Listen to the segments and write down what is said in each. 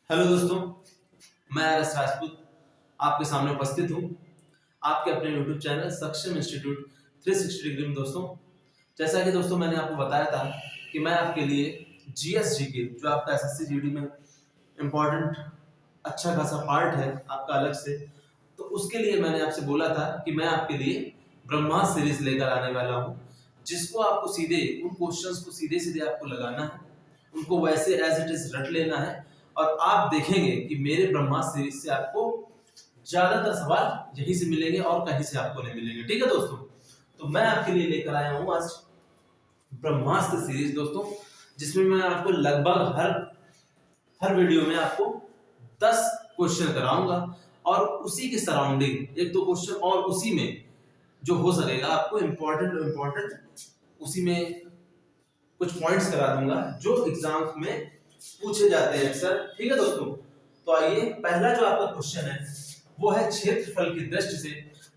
Hello दोस्तों, मैं RS Rajput आपके सामने उपस्थित हूँ आपके अपने यूट्यूब चैनल सक्षम इंस्टीट्यूट 360 डिग्री में। दोस्तों, जैसा कि दोस्तों मैंने आपको बताया था कि मैं आपके लिए जीएस जीके जो आपका एसएससी जीडी में इम्पोर्टेंट अच्छा खासा पार्ट है आपका अलग से, तो उसके लिए मैंने आपसे बोला था कि मैं आपके लिए ब्रह्मास्त्र सीरीज लेकर आने वाला हूँ, जिसको आपको सीधे उन क्वेश्चंस को सीधे सीधे आपको लगाना है, उनको वैसे एज इट इज रट लेना है और आप देखेंगे कि मेरे ब्रह्मास्त्र सीरीज से आपको ज्यादातर सवाल यहीं से मिलेंगे और कहीं से आपको नहीं मिलेंगे। ठीक है दोस्तों, तो मैं आपके लिए लेकर आया हूं आज ब्रह्मास्त्र सीरीज दोस्तों, जिसमें मैं आपको लगभग हर वीडियो में आपको 10 क्वेश्चन कराऊंगा और उसी के सराउंडिंग एक दो क्वेश्चन और उसी में जो हो सकेगा आपको इम्पोर्टेंट उसी में कुछ पॉइंट्स करा दूंगा जो एग्जाम्स में पूछे जाते हैं अक्सर। ठीक है दोस्तों, तो आइए, पहला जो आपका क्वेश्चन है वो है क्षेत्रफल की दृष्टि से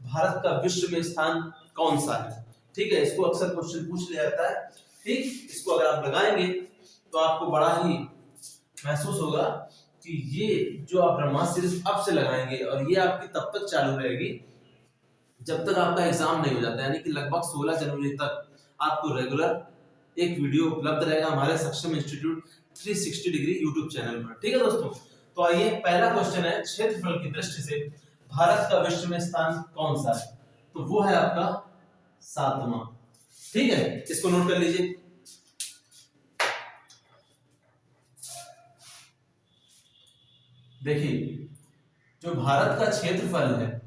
भारत का विश्व में स्थान कौन सा है। ठीक है, इसको अक्सर क्वेश्चन पूछ लिया जाता है। ठीक, इसको अगर आप लगाएंगे तो आपको बड़ा ही महसूस होगा कि ये जो आप ब्रह्मास्त्र सीरीज अब से लगाएंगे और ये आपकी तब तक चालू रहेगी जब तक आपका एग्जाम नहीं हो जाता, यानी कि लगभग 16 जनवरी तक आपको रेगुलर एक वीडियो उपलब्ध रहेगा हमारे सक्षम इंस्टीट्यूट 360 डिग्री यूट्यूब चैनल पर। ठीक है दोस्तों, तो आइए, पहला क्वेश्चन है क्षेत्रफल की दृष्टि से भारत का विश्व में स्थान कौन सा है, तो वो है आपका 7वां। ठीक है, इसको नोट कर लीजिए। देखिए, जो भारत का क्षेत्रफल है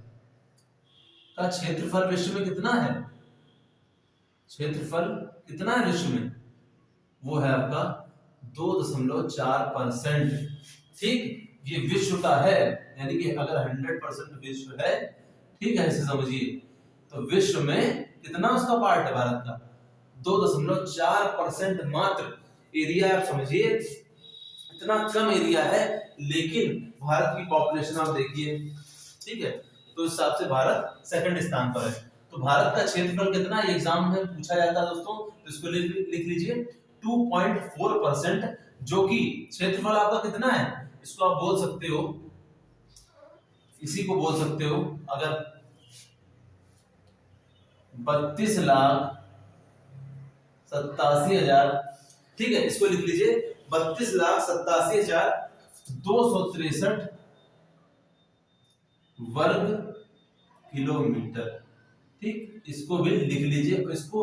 का क्षेत्रफल विश्व में कितना है, क्षेत्रफल कितना है विश्व में, वो है आपका 2.4%। ठीक, ये विश्व का है, यानी कि अगर 100% विश्व है, ठीक है, इसे समझिए, तो विश्व में कितना उसका पार्ट है भारत का, 2.4% मात्र एरिया। आप समझिए इतना कम एरिया है, लेकिन भारत की पॉपुलेशन आप देखिए, ठीक है, तो इस हिसाब से भारत सेकंड स्थान पर है। तो भारत का क्षेत्रफल कितना है, एग्जाम में पूछा जाता है दोस्तों, तो इसको लिख लीजिए 2.4%, जो कि क्षेत्रफल आपका कितना है, इसको आप बोल सकते हो, इसी को बोल सकते हो, अगर 32,87,000, ठीक है, इसको लिख लीजिए 32,87,263 वर्ग किलोमीटर। ठीक, इसको भी लिख लीजिए, इसको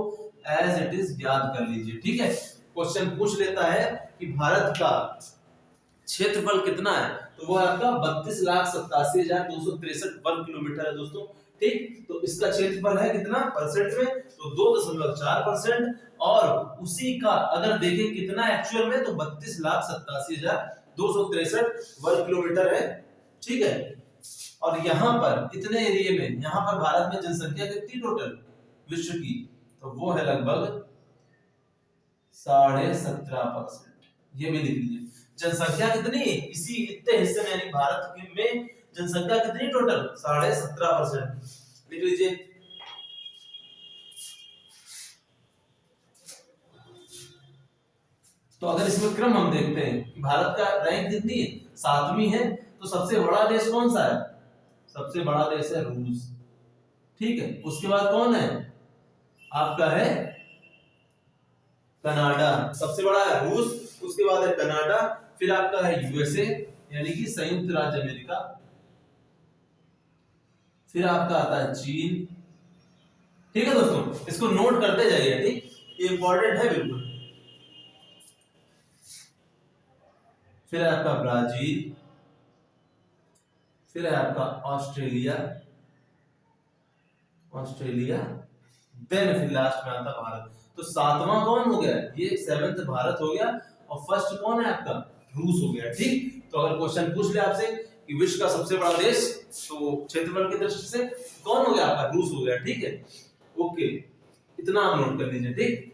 एज इट इज याद कर लीजिए। ठीक है, क्वेश्चन पूछ लेता है कि भारत का क्षेत्रफल कितना है, तो वो आपका 32,87,263 वर्ग किलोमीटर है दोस्तों। ठीक, तो इसका क्षेत्रफल है कितना परसेंट में, तो 2.4%, और उसी का अगर देखें कितना एक्चुअल में, तो 32,87,263 वर्ग किलोमीटर है। ठीक है, और यहाँ पर इतने एरिया में, यहाँ पर भारत में जनसंख्या कितनी टोटल विश्व की, तो वो है लगभग 17.5%। ये भी लिख लीजिए, जनसंख्या कितनी इसी इतने हिस्से में, यानी भारत में जनसंख्या कितनी टोटल 17.5%, लिख लीजिए। तो अगर इसमें क्रम हम देखते हैं कि भारत का रैंक कितनी है, 7वीं है, तो सबसे बड़ा देश कौन सा है, सबसे बड़ा देश है रूस। ठीक है, उसके बाद कौन है, आपका है कनाडा, सबसे बड़ा है रूस, उसके बाद है कनाडा, फिर आपका है यूएसए यानी कि संयुक्त राज्य अमेरिका, फिर आपका आता है चीन। ठीक है दोस्तों, इसको नोट करते जाइए, ठीक, ये इंपॉर्टेंट है बिल्कुल। फिर है आपका ब्राजील, फिर है आपका ऑस्ट्रेलिया, देन फिर लास्ट में आता भारत। तो 7वां कौन हो गया, ये 7th भारत हो गया, और फर्स्ट कौन है आपका, रूस हो गया। ठीक, तो अगर क्वेश्चन पूछ ले आपसे कि विश्व का सबसे बड़ा देश, तो क्षेत्रफल की दृष्टि से कौन हो गया आपका, रूस हो गया। ठीक है, ओके, इतना आप नोट कर लीजिए। ठीक,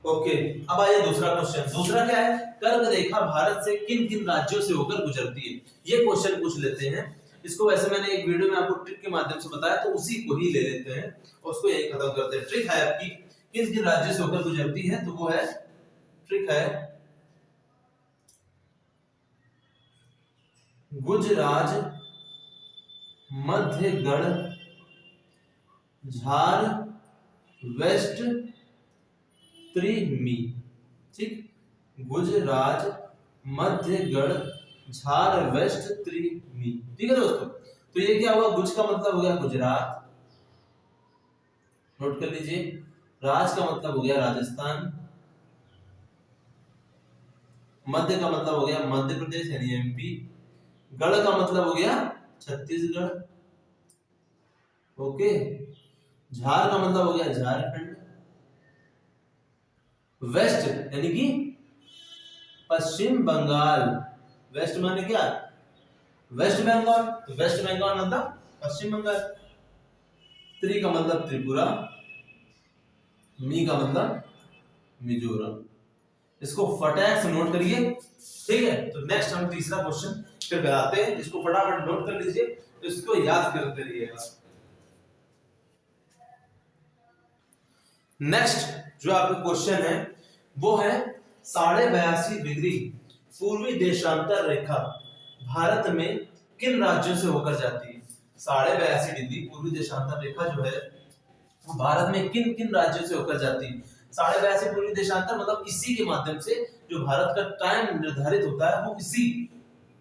ओके, अब आइए दूसरा क्वेश्चन। दूसरा क्या है, कर्क रेखा भारत से किन किन राज्यों से होकर गुजरती है, ये क्वेश्चन पूछ लेते हैं। इसको वैसे मैंने एक वीडियो में आपको ट्रिक के माध्यम से बताया, तो उसी को ही ले लेते हैं और उसको यही खत्म करते हैं। ट्रिक है आपकी किस किन राज्यों से होकर गुजरती है, तो वो है ट्रिक है गुजरात, मध्यगढ़, झार, वेस्ट, त्रिमी। ठीक, गुजरात, मध्यगढ़, झार, वेस्ट, त्रिमी। ठीक है दोस्तों, तो ये क्या हुआ, गुज का मतलब हो गया गुजरात, नोट कर लीजिए। राज का मतलब हो गया राजस्थान, मध्य का मतलब हो गया मध्य प्रदेश यानी एमपी, गढ़ का मतलब हो गया छत्तीसगढ़, ओके, झार का मतलब हो गया झारखंड, वेस्ट यानी कि पश्चिम बंगाल, वेस्ट माने क्या, वेस्ट बंगाल, तो वेस्ट बंगाल मतलब पश्चिम बंगाल, त्रि का मतलब त्रिपुरा, मी का मतलब मिजोरम। इसको फटाक से नोट करिए, ठीक है। तो नेक्स्ट हम तीसरा क्वेश्चन फिर कराते हैं, इसको फटाफट नोट कर लीजिए, इसको याद करते रहिएगा। नेक्स्ट जो आपका क्वेश्चन है वो है 82.5 डिग्री पूर्वी देशांतर रेखा भारत में किन राज्यों से होकर जाती है। 82.5 डिग्री पूर्वी देशांतर रेखा जो है वो भारत में किन किन राज्यों से होकर जाती है। 82.5 पूर्वी देशांतर मतलब इसी के माध्यम से जो भारत का टाइम निर्धारित होता है वो इसी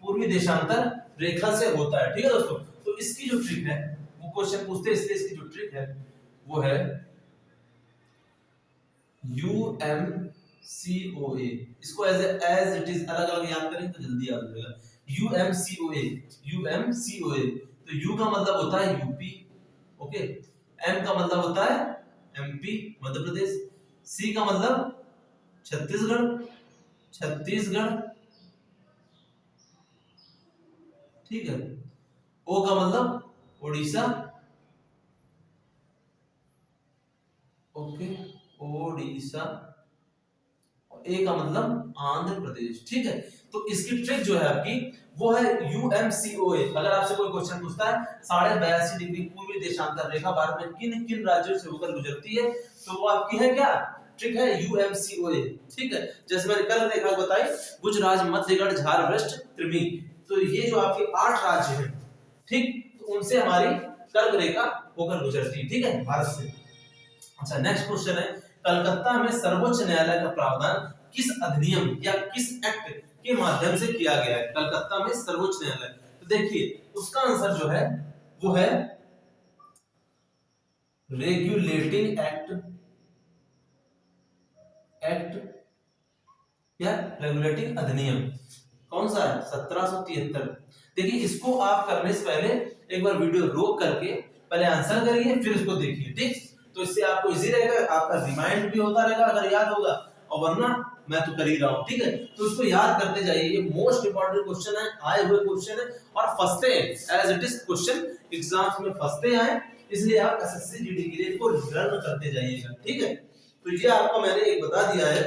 पूर्वी देशांतर रेखा से होता है। ठीक है दोस्तों, तो इसकी जो ट्रिक है वो क्वेश्चन पूछते हैं, इसलिए इसकी जो ट्रिक है वो है UMCOA। इसको एज इट इज अलग अलग याद करें तो जल्दी याद हो जाएगा। UMCOA, UMCOA। तो U का मतलब होता है यूपी, ओके, M का मतलब होता है MP मध्य प्रदेश, C का मतलब छत्तीसगढ़, छत्तीसगढ़, ठीक है, O का मतलब उड़ीसा, ओके, ओडिशा, ए का मतलब आंध्र प्रदेश। ठीक है, तो इसकी ट्रिक जो है आपकी वो है UMCOA। अगर आपसे कोई क्वेश्चन पूछता है 82.5 डिग्री पूर्वी देशांतर रेखा भारत में किन किन राज्यों से होकर गुजरती है, तो वो आपकी है क्या, ट्रिक है UMCOA। ठीक है, जैसे मैंने कल रेखा बताई गुजरात, मध्यगढ़, झार, वेस्ट, त्रिमी, तो ये जो आपके 8 राज्य हैं, ठीक, तो उनसे हमारी कर्क रेखा होकर गुजरती है, ठीक है, भारत से। अच्छा, नेक्स्ट क्वेश्चन है कलकत्ता में सर्वोच्च न्यायालय का प्रावधान किस अधिनियम या किस एक्ट के माध्यम से किया गया है। कलकत्ता में सर्वोच्च न्यायालय, तो देखिए उसका आंसर जो है वो है रेगुलेटिंग एक्ट या रेगुलेटिंग अधिनियम। कौन सा है, 1773। देखिए इसको आप करने से पहले एक बार वीडियो रोक करके पहले आंसर करिए फिर इसको देखिए, ठीक, तो इससे आपको इजी रहेगा, आपका रिमाइंड भी होता रहेगा अगर याद होगा, और वरना मैं तो कर ही रहा हूं, ठीक है। तो इसको याद करते जाइए, ये मोस्ट इंपोर्टेंट क्वेश्चन है, आए हुए क्वेश्चन है और फंसते हैं as it is question exams में फंसते हैं, इसलिए आप एसएससी जीडी के लिए इसको लर्न करते जाइएगा, ठीक है। तो ये आपको मैंने एक बता दिया है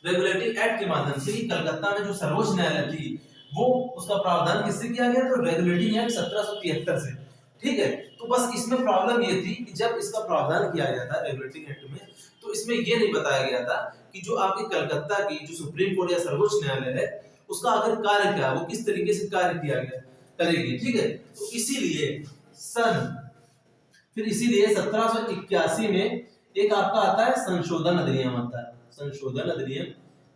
रेगुलेटिंग एक्ट के माध्यम से कलकत्ता में जो सर्वोच्च न्यायालय थी वो उसका प्रावधान किससे किया गया, तो रेगुलेटिंग एक्ट 1773 से, ठीक है। तो बस इसमें प्रॉब्लम ये थी कि जब इसका प्रावधान किया गया था रेगुलेटिंग एक्ट में, तो इसमें ये नहीं बताया गया था कि जो आपकी कलकत्ता की जो सुप्रीम कोर्ट या सर्वोच्च न्यायालय है उसका आखिर कार्य क्या है, वो किस तरीके से कार्य किया गया करेगी, ठीक है। तो इसीलिए 1781 में एक आपका आता है संशोधन अधिनियम आता है,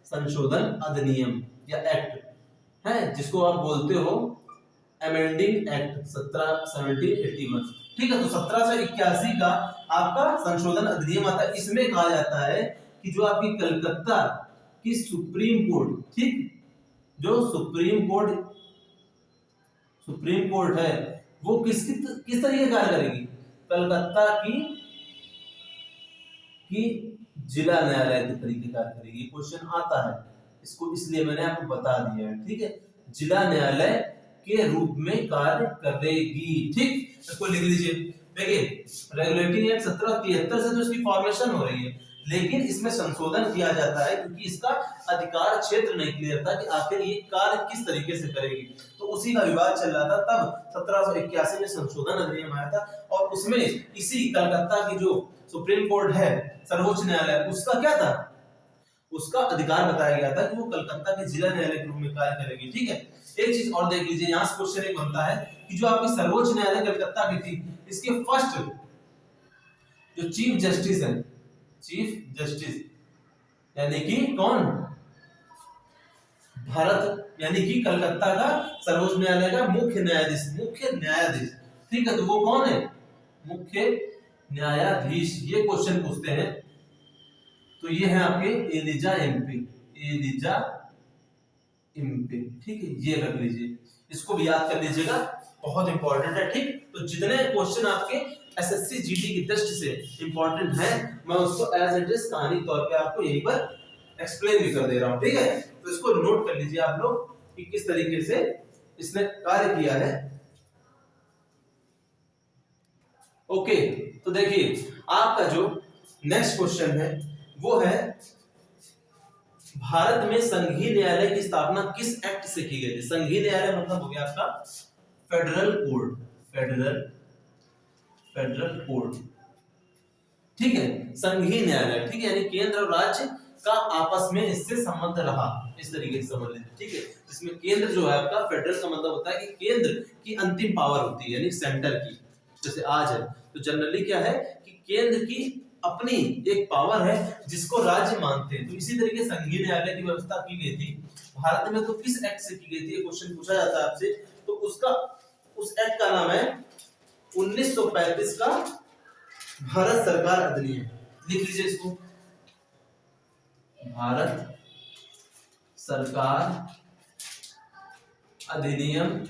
संशोधन अधिनियम या एक्ट है जिसको आप बोलते हो अमेंडिंग एक्ट 1781, ठीक है। तो 1781 का आपका संशोधन अधिनियम आता है, इसमें कहा जाता है कि जो आपकी कलकत्ता की सुप्रीम कोर्ट, ठीक, जो सुप्रीम कोर्ट है वो किस तरीके कार्य करेगी, कलकत्ता की जिला न्यायालय के तरीके कार्य करेगी। क्वेश्चन आता है, इसको इसलिए मैंने आपको बता दिया है, ठीक है, जिला न्यायालय के रूप में कार्य करेगी, ठीक। इसको लिख लीजिए। देखिए रेगुलेटिंग एक्ट 1773 से जो इसकी फॉर्मेशन हो रही है, लेकिन इसमें संशोधन किया जाता है क्योंकि इसका अधिकार क्षेत्र नहीं क्लियर था कि आखिर ये कार्य किस तरीके से करेगी। तो उसी का विवाद चल रहा था, तब 1781 में संशोधन अधिनियम आया था और उसमें इसी कलकत्ता की जो सुप्रीम कोर्ट है, सर्वोच्च न्यायालय, उसका क्या था, उसका अधिकार बताया गया था कि वो कलकत्ता के जिला न्यायालय के रूप में कार्य करेगी। ठीक है, एक चीज और देख लीजिए, यहाँ से क्वेश्चन एक बनता है कि जो आपकी सर्वोच्च न्यायालय कलकत्ता की थी, इसके फर्स्ट जो चीफ जस्टिस है, चीफ जस्टिस यानी कि कौन, भारत यानी कि कलकत्ता का सर्वोच्च न्यायालय का मुख्य न्यायाधीश, मुख्य न्यायाधीश। ठीक है, तो वो कौन है, मुख्य न्यायाधीश। ये क्वेश्चन पूछते हैं तो ये है आपके एलिजा एमपी, एलिजा एमपी। ठीक है, ये रख लीजिए, इसको भी याद कर लीजिएगा, बहुत इंपॉर्टेंट है। ठीक, तो जितने क्वेश्चन आपके एसएससी जीडी की दृष्टि से इंपॉर्टेंट है, मैं उसको एज इट इज कहानी तौर पे आपको यहीं पर एक्सप्लेन भी कर दे रहा हूं। ठीक है, तो इसको नोट कर लीजिए आप लोग कि किस तरीके से इसने कार्य किया है। ओके, तो देखिए आपका जो नेक्स्ट क्वेश्चन है वो है, भारत में संघीय न्यायालय की स्थापना किस एक्ट से की गई थी। संघीय न्यायालय मतलब हो गया आपका फेडरल कोड, फेडरल कोड। ठीक है, संघीय न्यायालय, ठीक है, यानी केंद्र और राज्य का आपस में इससे संबंध रहा, इस तरीके से समझ लीजिए। ठीक है, जिसमें केंद्र जो है आपका, फेडरल का मतलब होता है कि केंद्र की अंतिम पावर होती है, यानी सेंटर की। जैसे आज है तो जनरली क्या है कि केंद्र की अपनी एक पावर है जिसको राज्य मानते हैं। तो इसी तरीके संघीय न्यायालय की व्यवस्था की गई थी भारत में। तो किस एक्ट से की गई थी, ये क्वेश्चन पूछा जाता है आपसे, तो उसका उस एक्ट का नाम है 1935 का भारत सरकार अधिनियम। लिख लीजिए इसको, भारत सरकार अधिनियम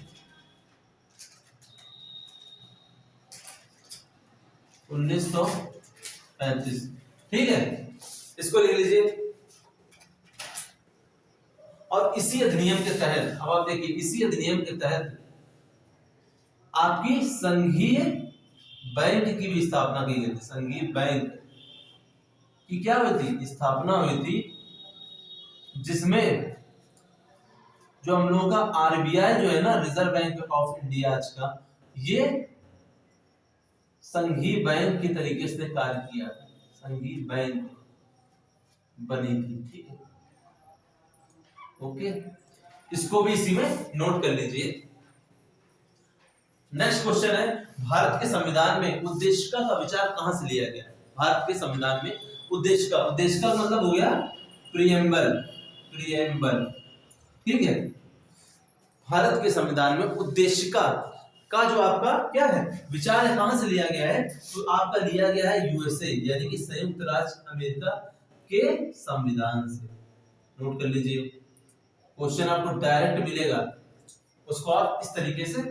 1935। ठीक है, इसको लिख लीजिए। और इसी अधिनियम के तहत, अब आप देखिए, इसी अधिनियम के तहत आपकी संघीय बैंक की भी स्थापना की गई थी। संघीय बैंक की क्या हुई थी, स्थापना हुई थी, जिसमें जो हम लोगों का आरबीआई जो है ना, रिजर्व बैंक ऑफ इंडिया आज का, ये संघीय बैंक के तरीके से कार्य किया था, संघीय बैंक बनी थी। ठीक है, ओके, इसको भी इसी में नोट कर लीजिए। नेक्स्ट क्वेश्चन है, भारत के संविधान में उद्देशिका का विचार कहां से लिया गया। भारत के संविधान में उद्देशिका, उद्देशिका मतलब हो गया प्रियम्बल, प्रियम्बल। ठीक है, भारत के संविधान में उद्देशिका का जो आपका क्या है, विचार है, कहां से लिया गया है, तो आपका लिया गया है यूएसए यानी कि संयुक्त राज्य अमेरिका के संविधान से। नोट कर लीजिए, क्वेश्चन आपको डायरेक्ट मिलेगा, उसको आप इस तरीके से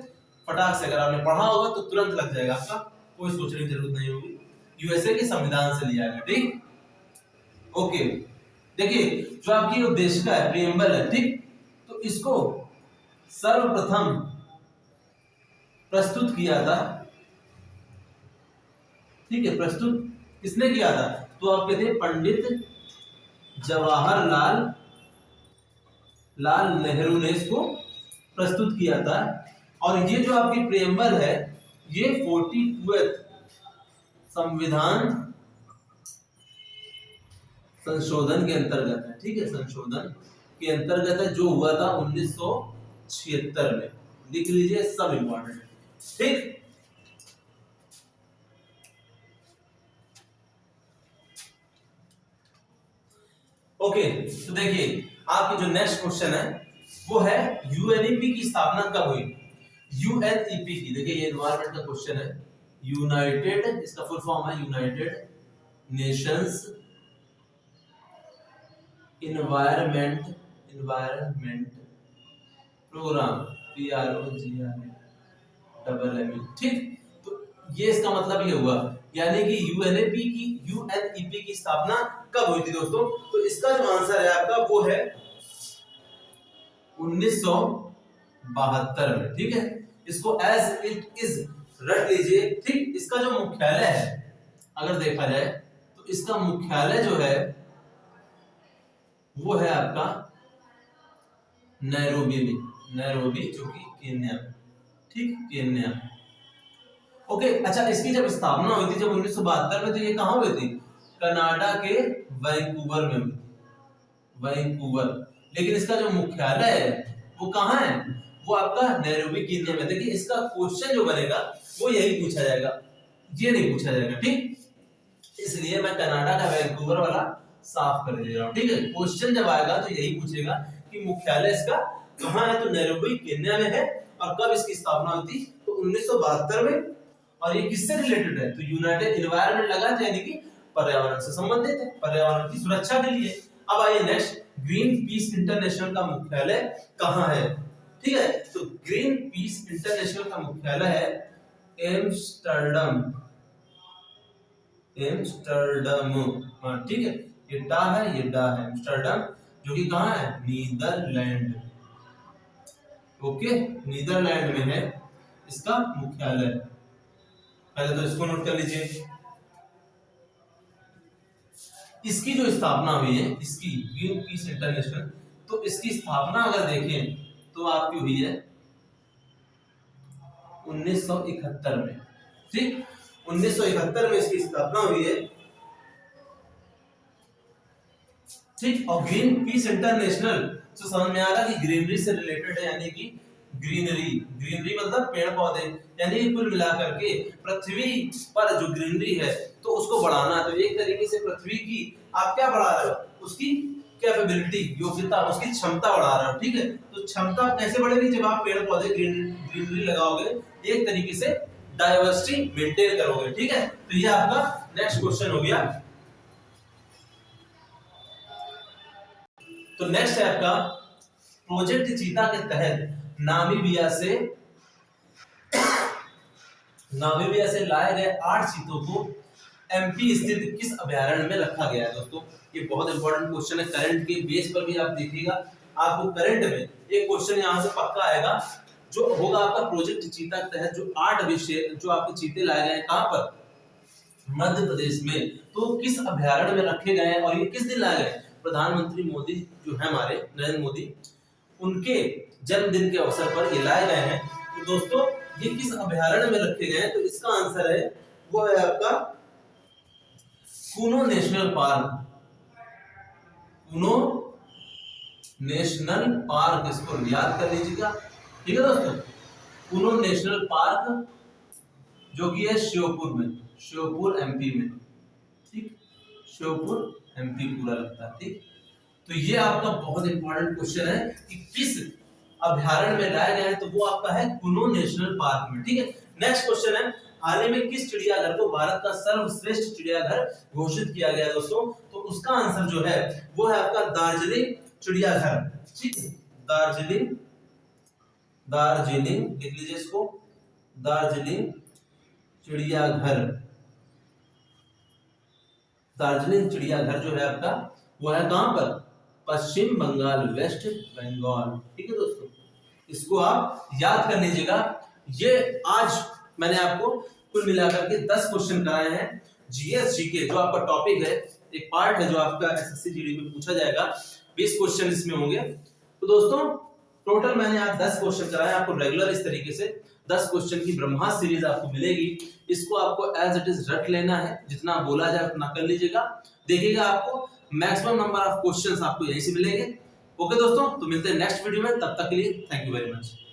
फटाक से, अगर आपने पढ़ा होगा तो तुरंत लग जाएगा, आपका कोई सोचने की जरूरत नहीं होगी। यूएसए के संविधान से लिया गया। ठीक, ओके, देखिए जो आपकी उद्देशिका है, प्रियम्बल है, ठीक, तो इसको सर्वप्रथम प्रस्तुत किया था। ठीक है, प्रस्तुत किसने किया था, तो आपके थे पंडित जवाहरलाल नेहरू ने इसको प्रस्तुत किया था। और ये जो आपकी प्रियम्बल है, ये 42वें संविधान संशोधन के अंतर्गत है। ठीक है, संशोधन के अंतर्गत है, जो हुआ था 1976 में। लिख लीजिए, सब इंपॉर्टेंट है। ठीक, ओके, तो देखिए आपकी जो नेक्स्ट क्वेश्चन है वो है, यूएनईपी की स्थापना कब हुई। यूएनईपी की, देखिए ये एनवायरनमेंट का क्वेश्चन है। यूनाइटेड, इसका फुल फॉर्म है United Nations Environment Programme, PROGRAM। ठीक, तो ये इसका मतलब ये हुआ, यानी कि यूएनईपी की स्थापना कब हुई थी दोस्तों, तो इसका जो आंसर है आपका वो है 1972 में। ठीक है, इसको एज इट इज रख लीजिए। ठीक, इसका जो मुख्यालय है, अगर देखा जाए तो तो इसका मुख्यालय जो है वो है आपका नैरोबी में, नैरोबी जो कि केन्या, ठीक, केन्या। ओके, अच्छा, इसकी जब स्थापना हुई थी जब 1972 में, तो ये कहाँ हुई थी? कनाडा के वैंकूवर में हुई थी, वैंकूवर। लेकिन इसका जो मुख्यालय है वो कहाँ है? वो आपका नैरोबी केन्या में। देखिए इसका क्वेश्चन जो बनेगा वो यही पूछा जाएगा, ये नहीं पूछा जाएगा, ठीक। इसलिए मैं कनाडा का वैंकूवर वाला साफ कर दे रहा हूँ, ठीक है। क्वेश्चन जब आएगा तो यही पूछेगा कि मुख्यालय इसका कहाँ है, तो नैरोबी केन्या में है। और कब इसकी स्थापना हुई थी? तो 1972 में। और ये किससे रिलेटेड है? तो यूनाइटेड एनवायरनमेंट लगा, यानी कि पर्यावरण से संबंधित है, पर्यावरण की सुरक्षा के लिए। अब आइए नेक्स्ट, ग्रीन पीस इंटरनेशनल का मुख्यालय कहाँ है? ठीक है, तो ग्रीन पीस इंटरनेशनल का मुख्यालय है एम्स्टर्डम, एम्स्टर्डम, हाँ ठीक है, ये डा है, ये डा है, एम्स्टर्डम, जो कि कहाँ है? नीदरलैंड। ओके, नीदरलैंड में है इसका मुख्यालय। पहले तो इसको नोट कर लीजिए। इसकी जो स्थापना हुई है, इसकी ग्रीन पीस इंटरनेशनल, तो इसकी स्थापना अगर देखें तो आपकी हुई है 1971 में, ठीक, 1971 में इसकी स्थापना हुई है, ठीक। और ग्रीन पीस इंटरनेशनल तो समझ में आ रहा कि ग्रीनरी से रिलेटेड है, यानी कि ग्रीनरी, ग्रीनरी मतलब पेड़ पौधे, यानी कि कुल मिलाकर के पृथ्वी पर जो ग्रीनरी है तो उसको बढ़ाना। तो एक तरीके से पृथ्वी की आप क्या बढ़ा रहे हो? उसकी कैपेबिलिटी, योग्यता, उसकी क्षमता बढ़ा रहे हो, ठीक है। तो क्षमता कैसे बढ़ेगी? जब आप पेड़ पौधे ग्रीनरी लगाओगे, एक तरीके से डाइवर्सिटी मेंटेन करोगे, ठीक है। तो ये आपका नेक्स्ट क्वेश्चन हो गया। तो नेक्स्ट है आपका प्रोजेक्ट चीता के तहत नामीबिया से लाए गए 8 चीतों को एमपी स्थित किस अभयारण्य में रखा गया है? दोस्तों ये बहुत इंपॉर्टेंट क्वेश्चन है, करंट के बेस पर भी आप देखिएगा, आपको करंट में एक क्वेश्चन यहां से पक्का आएगा, जो होगा आपका प्रोजेक्ट चीता के तहत जो 8 विषय जो आपके चीते लाए गए हैं, कहां पर? मध्य प्रदेश में। तो किस अभयारण्य में रखे गए हैं और ये किस दिन लाए गए? प्रधानमंत्री मोदी जो है हमारे नरेंद्र मोदी, उनके जन्मदिन के अवसर पर ये लाए गए हैं। तो दोस्तों ये किस अभयारण्य में रखे गए हैं? तो इसका आंसर है वो है आपका Kuno national park, Kuno national park, इसको याद कर लीजिएगा, ठीक है दोस्तों। कूनो नेशनल पार्क जो कि है श्योपुर में, श्योपुर एमपी में, ठीक, श्योपुर एमपी पूरा लगता है, ठीक। तो ये आपका बहुत इंपॉर्टेंट क्वेश्चन है कि किस अभयारण्य में लाया गया है, तो वो आपका है कुनो नेशनल पार्क में, ठीक है। नेक्स्ट क्वेश्चन है, हाल ही में किस चिड़ियाघर को भारत का सर्वश्रेष्ठ चिड़ियाघर घोषित किया गया दोस्तों? तो उसका आंसर जो है वो है आपका दार्जिलिंग चिड़ियाघर, ठीक है, दार्जिलिंग, दार्जिलिंग लिख लीजिए इसको, दार्जिलिंग चिड़ियाघर, दार्जिलिंग चिड़ियाघर जो है आपका वो है कहां पर? पश्चिम बंगाल, वेस्ट बंगाल, ठीक है दोस्तों, इसको आप याद कर लीजिएगा। ये आज मैंने आपको कुल मिलाकर के 10 क्वेश्चन कराए हैं जीएस जीके, जो आपका टॉपिक है, एक पार्ट है जो आपका एसएससी जीडी में पूछा जाएगा, 20 क्वेश्चन इसमें होंगे। तो दोस्तों टोटल मैंने आज 10 क्वेश्चन कराए, आपको रेगुलर इस तरीके से 10 क्वेश्चन की ब्रह्मास्त्र सीरीज आपको मिलेगी। इसको आपको एज इट इज रट लेना है, जितना बोला जाए उतना कर लीजिएगा, देखिएगा आपको मैक्सिमम नंबर ऑफ क्वेश्चंस आपको यहीं से मिलेंगे। ओके दोस्तों, तो मिलते हैं नेक्स्ट वीडियो में, तब तक के लिए थैंक यू वेरी मच।